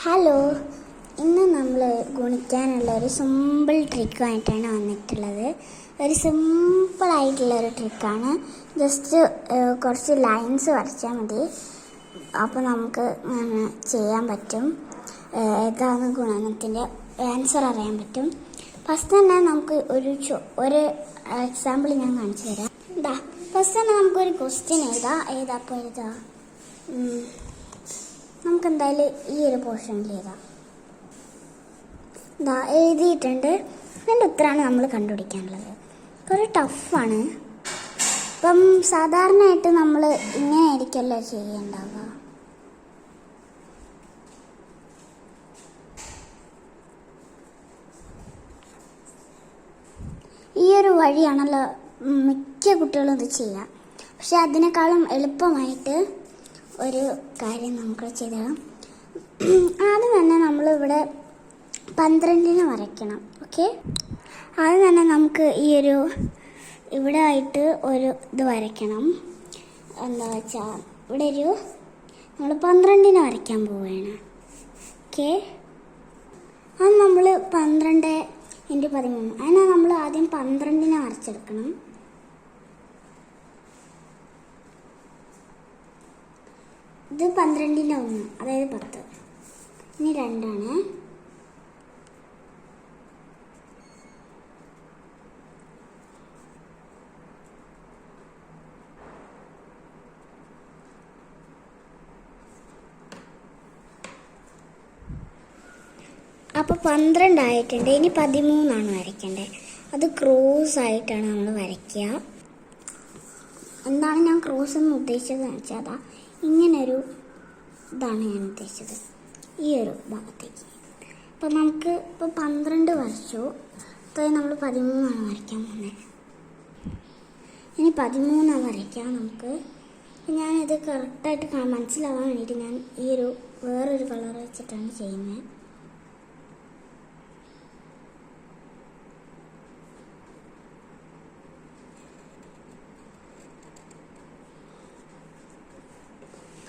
Hello, ഇന്ന് നമ്മൾ ഗുണിക്കാനുള്ള ഒരു സിമ്പിൾ ട്രിക്കുമായിട്ടാണ് വന്നിട്ടുള്ളത്. ഒരു സിമ്പിളായിട്ടുള്ളൊരു ട്രിക്കാണ്. ജസ്റ്റ് കുറച്ച് ലൈൻസ് വരച്ചാൽ മതി. അപ്പോൾ നമുക്ക് ചെയ്യാൻ പറ്റും. ഏതാണ് ഗുണനത്തിൻ്റെ ആൻസർ അറിയാൻ പറ്റും. ഫസ്റ്റ് തന്നെ നമുക്ക് ഒരു എക്സാമ്പിൾ ഞാൻ കാണിച്ചു തരാം. ഫസ്റ്റ് തന്നെ നമുക്കൊരു ക്വസ്റ്റ്യൻ ഏതാപ്പോൾ എഴുതാം. നമുക്ക് എന്തായാലും ഈ ഒരു പോർഷനിൽ എഴുതിയിട്ടുണ്ട്. ഇതിൻ്റെ ഉത്തരമാണ് നമ്മൾ കണ്ടുപിടിക്കാനുള്ളത്. ഒരു ടഫാണ്. ഇപ്പം സാധാരണയായിട്ട് നമ്മൾ ഇങ്ങനെ ആയിരിക്കുമല്ലോ ചെയ്യേണ്ടാവുക. ഈ ഒരു വഴിയാണല്ലോ മിക്ക കുട്ടികളും ഇത് ചെയ്യുക. പക്ഷെ അതിനേക്കാളും എളുപ്പമായിട്ട് ഒരു കാര്യം നമുക്ക് ചെയ്തതാണ്. ആദ്യം തന്നെ നമ്മളിവിടെ 12 വരയ്ക്കണം. ഓക്കെ, ആദ്യം തന്നെ നമുക്ക് ഇവിടെ ആയിട്ട് ഒരു ഇത് വരയ്ക്കണം. എന്താ വെച്ചാൽ ഇവിടെ നമ്മൾ 12 വരയ്ക്കാൻ പോവുകയാണ്. ഓക്കെ, അത് നമ്മൾ 12 × 13. അതിനാ നമ്മൾ ആദ്യം 12 വരച്ചെടുക്കണം. ഇത് 12 1, അതായത് 10. ഇനി 2 ആണ്. അപ്പോൾ 12 ആയിട്ടുണ്ട്. ഇനി 13 വരയ്ക്കേണ്ടത്. അത് ക്രോസ് ആയിട്ടാണ് നമ്മൾ വരയ്ക്കുക. എന്താണ് ഞാൻ ക്രോസ് എന്ന് ഉദ്ദേശിച്ചതെന്ന് വെച്ചാൽ ഇങ്ങനൊരു ഇതാണ് ഞാൻ ഉദ്ദേശിച്ചത്, ഈ ഒരു ഭാഗത്തേക്ക്. അപ്പം നമുക്ക് ഇപ്പോൾ 12 വരച്ചു. അതായത് നമ്മൾ 13 വരയ്ക്കാൻ പോകുന്നത്. ഇനി 13 വരയ്ക്കാം നമുക്ക്. ഞാനിത് കറക്റ്റായിട്ട് മനസ്സിലാവാൻ വേണ്ടിയിട്ട് ഞാൻ വേറൊരു കളർ വെച്ചിട്ടാണ് ചെയ്യുന്നത്.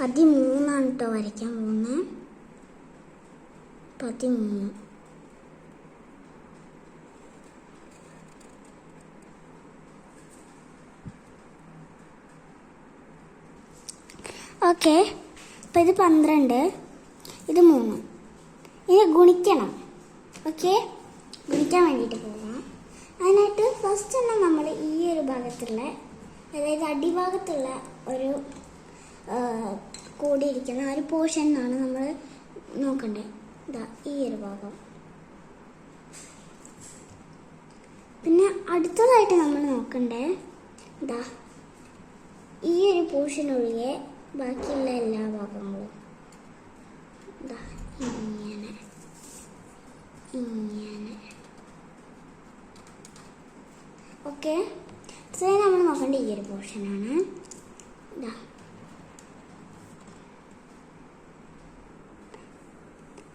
പതിമൂന്നാണ് കേട്ടോ വരയ്ക്കാൻ പോകുന്നത്. 13. ഓക്കെ, അപ്പോൾ ഇത് 12, ഇത് 3. ഇനി ഗുണിക്കണം. ഓക്കെ, ഗുണിക്കാൻ വേണ്ടിയിട്ട് പോകാം. അതിനായിട്ട് ഫസ്റ്റ് തന്നെ നമ്മൾ ഈ ഒരു ഭാഗത്തുള്ള, അതായത് അടിഭാഗത്തുള്ള ഒരു കൂടിയിരിക്കുന്ന ഒരു പോർഷനാണ് നമ്മൾ നോക്കണ്ടത്. ഈ ഒരു ഭാഗം. പിന്നെ അടുത്തതായിട്ട് നമ്മൾ നോക്കണ്ടത് ഈ ഒരു പോർഷൻ ഒഴികെ ബാക്കിയുള്ള എല്ലാ ഭാഗങ്ങളും ഇങ്ങനെ ഇങ്ങനെ. ഓക്കെ, നമ്മൾ നോക്കേണ്ട ഈ ഒരു പോർഷനാണ്.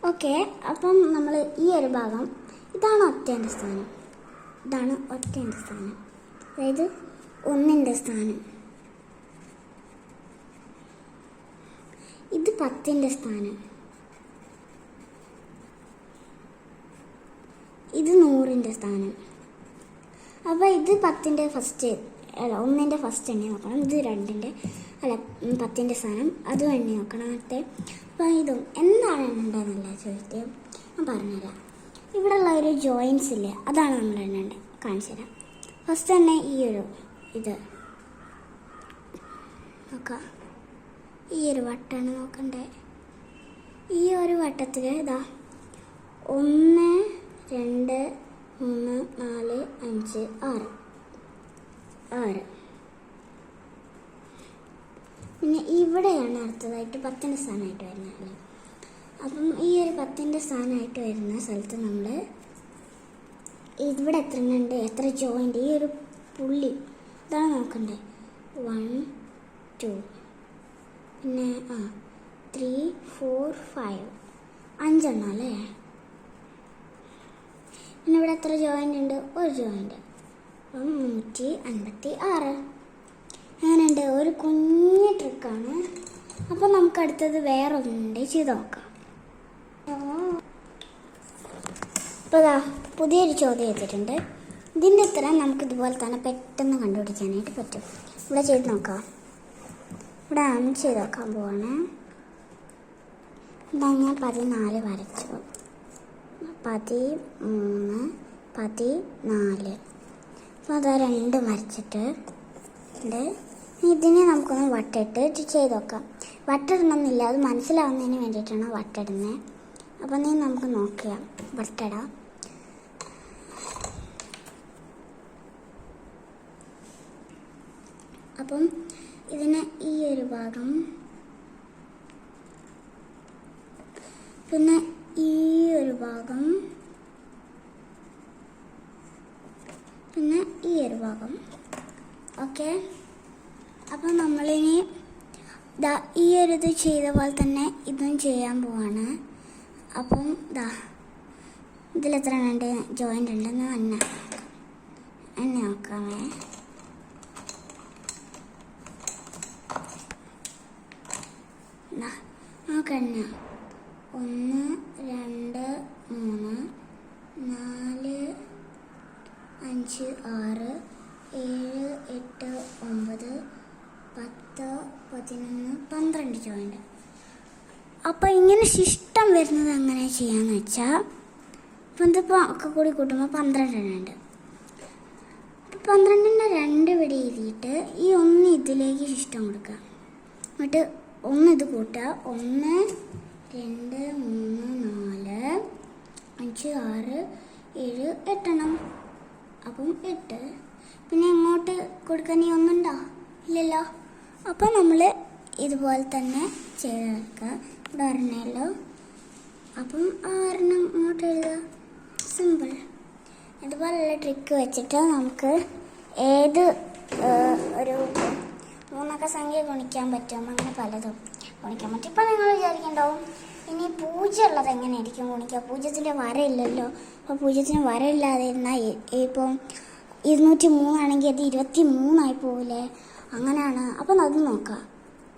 ഓക്കെ, അപ്പം നമ്മൾ ഈ ഒരു ഭാഗം, ഇതാണ് ഒറ്റേൻ്റെ സ്ഥാനം. അതായത് 1ൻ്റെ സ്ഥാനം. ഇത് 10ൻ്റെ സ്ഥാനം. ഇത് 100ൻ്റെ സ്ഥാനം. അപ്പോൾ ഇത് 10ൻ്റെ ഫസ്റ്റ്, 1ൻ്റെ ഫസ്റ്റ് എണ്ണി നോക്കണം. ഇത് 10ൻ്റെ സ്ഥാനം, അതും എണ്ണി നോക്കണം. അപ്പോൾ ഇതും എന്താണ് എണ്ണേണ്ടതെന്നല്ല ചോദിച്ചത്, ഞാൻ പറഞ്ഞുതരാം. ഇവിടെയുള്ള ഒരു ജോയിൻസ് ഇല്ലേ, അതാണ് നമ്മൾ എണ്ണേണ്ടത്. കാണിച്ചു തരാം. ഫസ്റ്റ് തന്നെ ഇത് നോക്കാം. ഈ ഒരു വട്ടമാണ് നോക്കണ്ടേ. ഈ ഒരു വട്ടത്തിൽ 1 2 3 4 5 6. പിന്നെ ഇവിടെയാണ് അടുത്തതായിട്ട് 10ൻ്റെ സ്ഥാനമായിട്ട് വരുന്നത്. അപ്പം ഈ ഒരു 10ൻ്റെ സ്ഥാനമായിട്ട് വരുന്ന സ്ഥലത്ത് നമ്മൾ ഇവിടെ എത്ര ജോയിൻ്റ്, ഈ ഒരു പുള്ളി ഇതാണ് നോക്കണ്ടേ. 1 2 പിന്നെ 3 4 5 5 അല്ലേ. പിന്നെ ഇവിടെ എത്ര ജോയിൻ്റ് ഉണ്ട്? ഒരു ജോയിൻ്റ്. അപ്പം 156. അങ്ങനെയുണ്ട്. ഒരു കുഞ്ഞു ട്രിക്കാണ്. അപ്പോൾ നമുക്ക് അടുത്തത് വേറെ ഒന്നുണ്ട്, ചെയ്ത് നോക്കാം. അപ്പോൾ ഇതാ പുതിയൊരു ചോദ്യം ചെയ്തിട്ടുണ്ട്. ഇതിൻ്റെ ഉത്തരം നമുക്ക് ഇതുപോലെ തന്നെ പെട്ടെന്ന് കണ്ടുപിടിക്കാനായിട്ട് പറ്റും. ഇവിടെ ചെയ്ത് നോക്കാം. ഇവിടെ ചെയ്ത് നോക്കാൻ പോവാണ്. ഇതാ ഞാൻ 14 വരച്ചു. 13, 14. അപ്പോൾ അതാ 2 വരച്ചിട്ട് ഉണ്ട്. ഇതിനെ നമുക്കൊന്ന് വട്ടിട്ട് ചെയ്ത് നോക്കാം. വട്ടിടണമെന്നില്ല, അത് മനസ്സിലാവുന്നതിന് വേണ്ടിയിട്ടാണ് വട്ടിടുന്നത്. അപ്പം നീ നമുക്ക് നോക്കാം, വട്ടിടാം. അപ്പം ഇതിന് ഈ ഒരു ഭാഗം, പിന്നെ ഈ ഒരു ഭാഗം, പിന്നെ ഈ ഒരു ഭാഗം. ഓക്കെ, അപ്പം നമ്മളിനി ഈ ഒരു ഇത് ചെയ്ത പോലെ തന്നെ ഇതും ചെയ്യാൻ പോവാണ്. അപ്പം ഇതിലെത്ര ഉണ്ട് ജോയിൻ്റ് ഉണ്ടെന്ന് എന്നെ നോക്കാമേ. നോക്കണ്ണ 1, 2, 3, 4, 5, 6, 7, 8, 9, 10, 11, 12 ജോയിൻ്റ്. അപ്പോൾ ഇങ്ങനെ ശിഷ്ടം വരുന്നത് എങ്ങനെ ചെയ്യാന്ന് വെച്ചാൽ, ഇപ്പം ഇതിപ്പോൾ ഒക്കെ കൂടി കൂട്ടുമ്പോൾ 12 ഉണ്ട്. അപ്പോൾ 12ൻ്റെ 2 ഇവിടെ എഴുതിയിട്ട് ഈ 1 ഇതിലേക്ക് ശിഷ്ടം കൊടുക്കുക. എന്നിട്ട് 1 ഇത് കൂട്ടുക. 1, 2, 3, 4, 5, 6, 7, 8 എണ്ണം. അപ്പം 8. പിന്നെ ഇങ്ങോട്ട് കൊടുക്കാൻ ഈ 1 ഉണ്ടോ? ഇല്ലല്ലോ. അപ്പം നമ്മൾ ഇതുപോലെ തന്നെ ചെയ്തെടുക്കുക. ഇവിടെ ഒരെണ്ണമല്ലോ. അപ്പം ആ ഒരെണ്ണം ഇങ്ങോട്ട് എഴുതുക. സിമ്പിൾ. ഇതുപോലുള്ള ട്രിക്ക് വെച്ചിട്ട് നമുക്ക് ഏത് ഒരു 3 അക്ക സംഖ്യ ഗുണിക്കാൻ പറ്റും, അങ്ങനെ പലതും ഗുണിക്കാൻ പറ്റും. ഇപ്പം നിങ്ങൾ വിചാരിക്കണ്ടാവും ഇനി 0 ഉള്ളത് എങ്ങനെയായിരിക്കും ഗുണിക്കുക? 0-ൻ്റെ വരയില്ലല്ലോ. അപ്പോൾ 0-ന് വരയില്ലാതെ ഇരുന്നാൽ ഇപ്പം 203 ആണെങ്കിൽ അത് 23 ആയി പോവില്ലേ? അങ്ങനെയാണ്. അപ്പം അത് നോക്കാം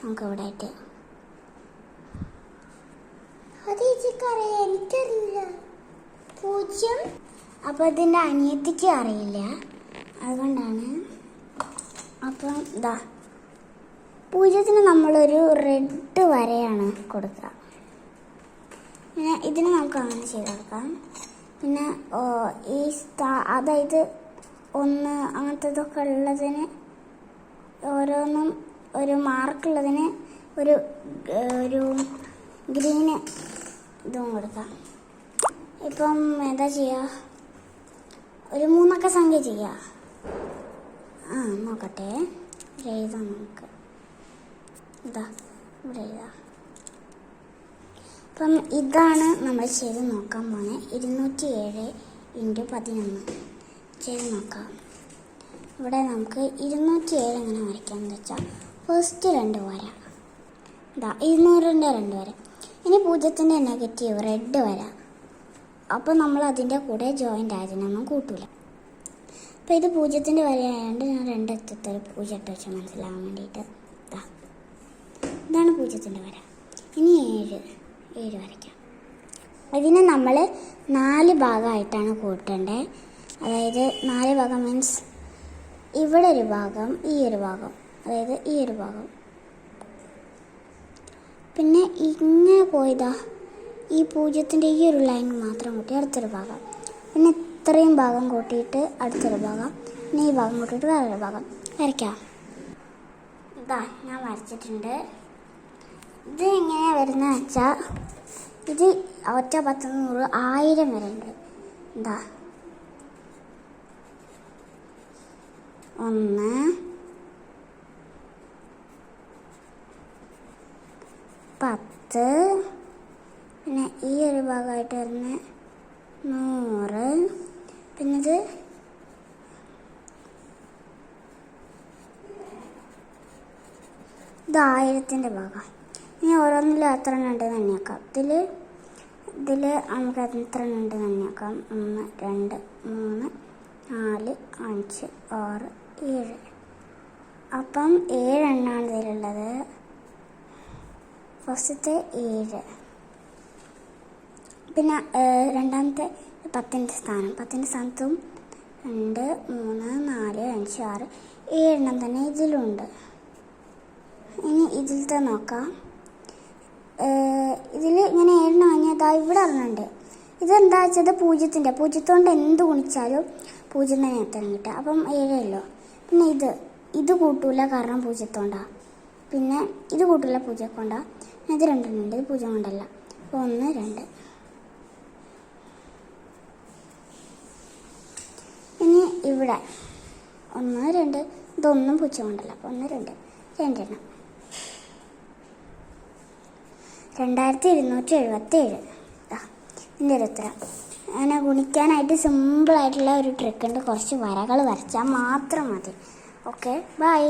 നമുക്ക് ഇവിടെ ആയിട്ട്. അത് ചേച്ചിക്കറിയാം, എനിക്കറിയില്ല. 0. അപ്പോൾ ഇതിൻ്റെ അനിയത്തിക്ക് അറിയില്ല, അതുകൊണ്ടാണ്. അപ്പം 0-ന് നമ്മളൊരു റെഡ് വരയാണ് കൊടുക്കുക. പിന്നെ ഇതിന് നമുക്ക് അങ്ങനെ ചെയ്ത് കൊടുക്കാം. പിന്നെ ഈ അതായത് 1 അങ്ങനത്തെ ഇതൊക്കെ ഉള്ളതിന് ഓരോന്നും ഒരു മാർക്കുള്ളതിന് ഒരു ഗ്രീന് ഇതും കൊടുക്കാം. ഇപ്പം എന്താ ചെയ്യുക? ഒരു 3 അക്ക സംഖ്യ ചെയ്യുക. നോക്കട്ടെ, എഴുതാം നമുക്ക്. ഇവിടെ എഴുതാം. അപ്പം ഇതാണ് നമ്മൾ ചെയ്ത് നോക്കാൻ പോകുന്നത്. 207 × 11 ചെയ്ത് നോക്കാം. ഇവിടെ നമുക്ക് 207 എങ്ങനെ വരയ്ക്കാമെന്ന് വെച്ചാൽ, ഫസ്റ്റ് 2 വര, 200-ൻ്റെ 2 വര. ഇനി 0-ൻ്റെ നെഗറ്റീവ് റെഡ് വര. അപ്പോൾ നമ്മൾ അതിൻ്റെ കൂടെ ജോയിൻ്റ് ആയതിനൊന്നും കൂട്ടില്ല. അപ്പോൾ ഇത് 0-ൻ്റെ വരയായതുകൊണ്ട് ഞാൻ 2 എത്തത്തൊരു 0 ഇട്ട് വെച്ചാൽ മനസ്സിലാകാൻ വേണ്ടിയിട്ട്. ഇതാണ് 0-ൻ്റെ വര. ഇനി 7 വരയ്ക്കാം. ഇതിനെ നമ്മൾ 4 ഭാഗമായിട്ടാണ് കൂട്ടേണ്ടത്. അതായത് 4 ഭാഗം മീൻസ് ഇവിടെ ഒരു ഭാഗം, ഈ ഒരു ഭാഗം, അതായത് ഈ ഒരു ഭാഗം. പിന്നെ ഇങ്ങനെ പോയതാ ഈ 0-ൻ്റെ ഈ ഒരു ലൈൻ മാത്രം കൂട്ടി അടുത്തൊരു ഭാഗം. പിന്നെ ഇത്രയും ഭാഗം കൂട്ടിയിട്ട് അടുത്തൊരു ഭാഗം. പിന്നെ ഈ ഭാഗം കൂട്ടിയിട്ട് വേറൊരു ഭാഗം വരയ്ക്കാം. ഞാൻ വരച്ചിട്ടുണ്ട്. ഇത് എങ്ങനെയാണ് വരുന്നത് വെച്ചാൽ, ഇത് 1, 10, 100, 1000 വരെ ഉണ്ട്. 1, 10, പിന്നെ ഈ ഒരു ഭാഗമായിട്ട് വരുന്ന 100, പിന്നെ ഇത് 1000-ൻ്റെ ഭാഗം. ഇനി ഓരോന്നിലും എത്ര ഉണ്ടെന്ന് എണ്ണിയാക്കാം. ഇതിൽ നമുക്ക് എത്ര ഉണ്ടെന്ന് എണ്ണിയാക്കാം. 1, 2, 3, 4, 5, 6, 7. അപ്പം 7 എണ്ണമാണ് ഇതിലുള്ളത്. ഫസ്റ്റത്തെ 7. പിന്നെ രണ്ടാമത്തെ 10ൻ്റെ സ്ഥാനം 10ൻ്റെ സ്ഥാനത്തും 2 3 4 5 6 7 തന്നെ ഇതിലുണ്ട്. ഇനി ഇതിലത്തെ നോക്കാം. ഇതിൽ ഇങ്ങനെ 7 കഴിഞ്ഞതാ ഇവിടെ അറിഞ്ഞുണ്ട്. ഇതെന്താ വെച്ചത് പൂജ്യത്തോണ്ട് എന്ത് ഗുണിച്ചാലും 0 തന്നെ എത്തണം കിട്ടുക. അപ്പം 7 പിന്നെ ഇത് കൂട്ടൂല, കാരണം 0 പിന്നെ ഇത് കൂട്ടൂല 0 കൊണ്ടാ. ഇത് 2 ഉണ്ട്, ഇത് 0 കൊണ്ടല്ല. അപ്പോൾ 1 2. ഇനി ഇവിടെ 1 2 ഇതൊന്നും 0 കൊണ്ടല്ല. അപ്പോൾ 1 2 2 2277. ഇതിൻ്റെ ഒരു ഉത്തരം. അങ്ങനെ ഗുണിക്കാനായിട്ട് സിമ്പിളായിട്ടുള്ള ഒരു ട്രിക്ക് ഉണ്ട്. കുറച്ച് വരകൾ വരച്ചാൽ മാത്രം മതി. Okay, by.